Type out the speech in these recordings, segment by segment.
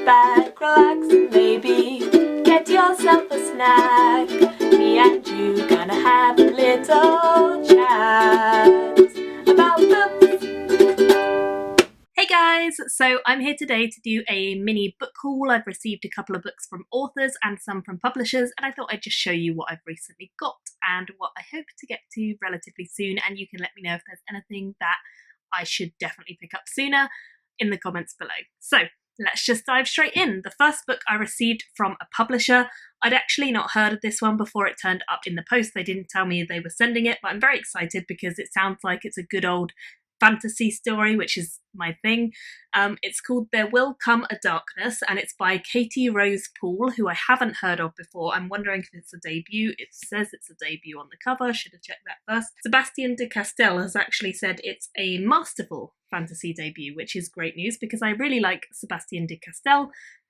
back, relax, and maybe get yourself a snack. Me and you gonna have a little chat about books. Hey guys, so I'm here today to do a mini book haul. I've received a couple of books from authors and some from publishers, and I thought I'd just show you what I've recently got and what I hope to get to relatively soon, and you can let me know if there's anything that I should definitely pick up sooner in the comments below. So let's just dive straight in. The first book I received from a publisher. I'd actually not heard of this one before it turned up in the post. They didn't tell me they were sending it, but I'm very excited because it sounds like it's a good old fantasy story, which is my thing. It's called There Will Come a Darkness, and it's by Katie Rose Poole, who I haven't heard of before. I'm wondering if it's a debut. It says it's a debut on the cover. Should have checked that first. Sebastian de Castell has actually said it's a masterful fantasy debut, which is great news because I really like Sebastian de Castell.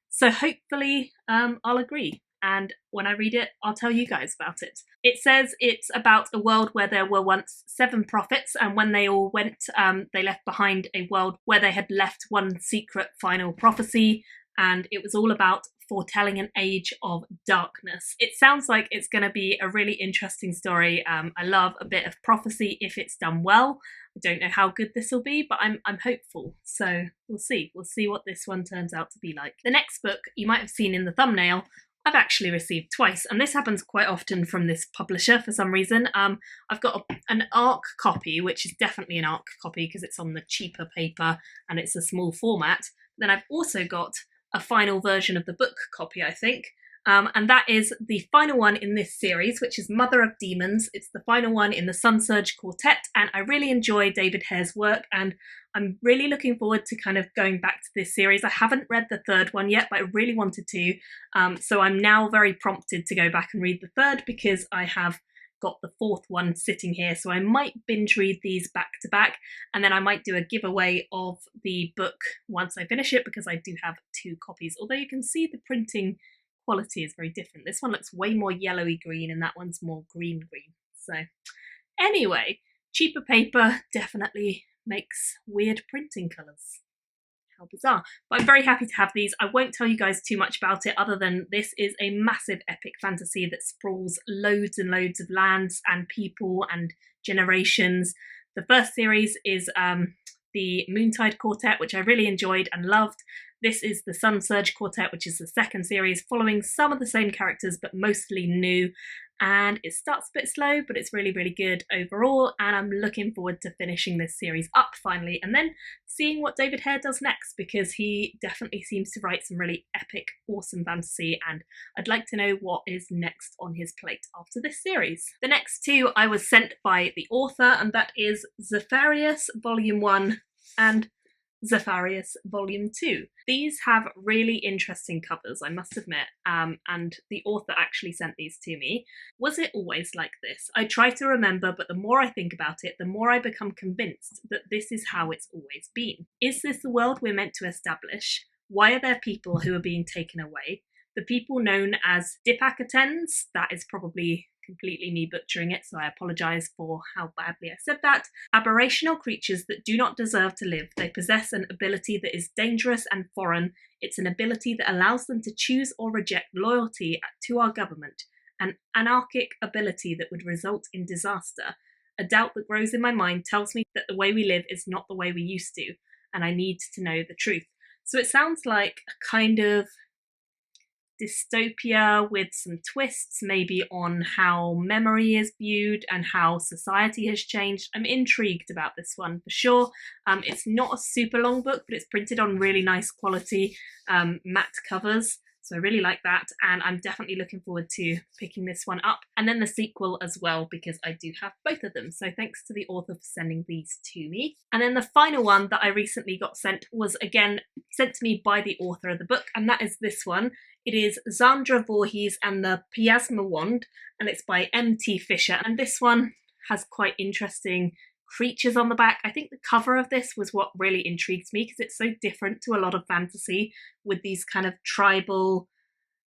So hopefully I'll agree. And when I read it, I'll tell you guys about it. It says it's about a world where there were once 7 prophets, and when they all went, they left behind a world where they had left one secret final prophecy, and it was all about foretelling an age of darkness. It sounds like it's going to be a really interesting story. I love a bit of prophecy if it's done well. I don't know how good this will be, but I'm hopeful. So we'll see. We'll see what this one turns out to be like. The next book you might have seen in the thumbnail I've actually received twice, and this happens quite often from this publisher for some reason. I've got an ARC copy, which is definitely an ARC copy because it's on the cheaper paper and it's a small format. Then I've also got a final version of the book copy, I think. And that is the final one in this series, which is Mother of Demons. It's the final one in the Sun Surge Quartet, and I really enjoy David Hare's work, and I'm really looking forward to kind of going back to this series. I haven't read the third one yet, but I really wanted to, so I'm now very prompted to go back and read the third because I have got the fourth one sitting here, so I might binge read these back to back, and then I might do a giveaway of the book once I finish it because I do have 2 copies, although you can see the printing quality is very different. This one looks way more yellowy green and that one's more green. So anyway, cheaper paper definitely makes weird printing colours. How bizarre. But I'm very happy to have these. I won't tell you guys too much about it other than this is a massive epic fantasy that sprawls loads and loads of lands and people and generations. The first series is the Moontide Quartet, which I really enjoyed and loved. This is the Sun Surge Quartet, which is the second series, following some of the same characters, but mostly new. And it starts a bit slow, but it's really, really good overall. And I'm looking forward to finishing this series up finally, and then seeing what David Hare does next, because he definitely seems to write some really epic, awesome fantasy. And I'd like to know what is next on his plate after this series. The next 2 I was sent by the author, and that is Zephyrius Volume 1 and Zephyrius Volume 2. These have really interesting covers, I must admit, and the author actually sent these to me. Was it always like this? I try to remember, but the more I think about it, the more I become convinced that this is how it's always been. Is this the world we're meant to establish? Why are there people who are being taken away? The people known as Dipakatens, that is probably completely me butchering it, so I apologise for how badly I said that. Aberrational creatures that do not deserve to live. They possess an ability that is dangerous and foreign. It's an ability that allows them to choose or reject loyalty to our government. An anarchic ability that would result in disaster. A doubt that grows in my mind tells me that the way we live is not the way we used to, and I need to know the truth. So it sounds like a kind of dystopia with some twists maybe on how memory is viewed and how society has changed. I'm intrigued about this one for sure. It's not a super long book, but it's printed on really nice quality matte covers. So I really like that, and I'm definitely looking forward to picking this one up. And then the sequel as well, because I do have both of them. So thanks to the author for sending these to me. And then the final one that I recently got sent was again sent to me by the author of the book, and that is this one. It is Sandra Voorhees and the Piasma Wand, and it's by M.T. Fisher. And this one has quite interesting creatures on the back. I think the cover of this was what really intrigues me because it's so different to a lot of fantasy with these kind of tribal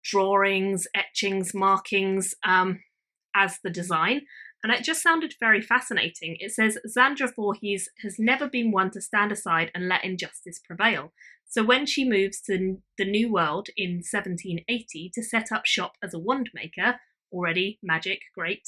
drawings, etchings, markings as the design. and it just sounded very fascinating. It says, Sandra Voorhees has never been one to stand aside and let injustice prevail. So when she moves to the New World in 1780 to set up shop as a wand maker, already magic, great,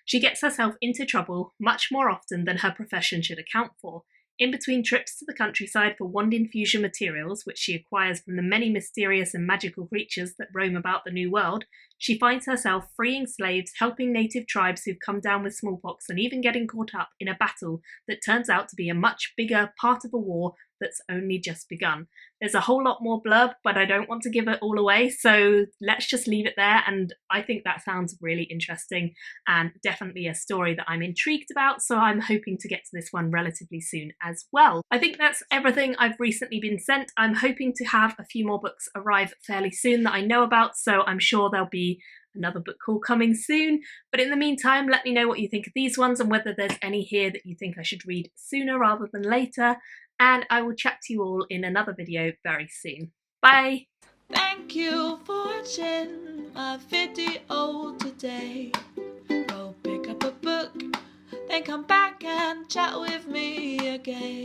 she gets herself into trouble much more often than her profession should account for. In between trips to the countryside for wand infusion materials, which she acquires from the many mysterious and magical creatures that roam about the New World, she finds herself freeing slaves, helping native tribes who've come down with smallpox, and even getting caught up in a battle that turns out to be a much bigger part of a war that's only just begun. There's a whole lot more blurb, but I don't want to give it all away, so let's just leave it there, and I think that sounds really interesting and definitely a story that I'm intrigued about, so I'm hoping to get to this one relatively soon as well. I think that's everything I've recently been sent. I'm hoping to have a few more books arrive fairly soon that I know about, so I'm sure there'll be another book haul coming soon. But in the meantime, let me know what you think of these ones and whether there's any here that you think I should read sooner rather than later. And I will chat to you all in another video very soon. Bye! Thank you for watching my video today. Go pick up a book, then come back and chat with me again.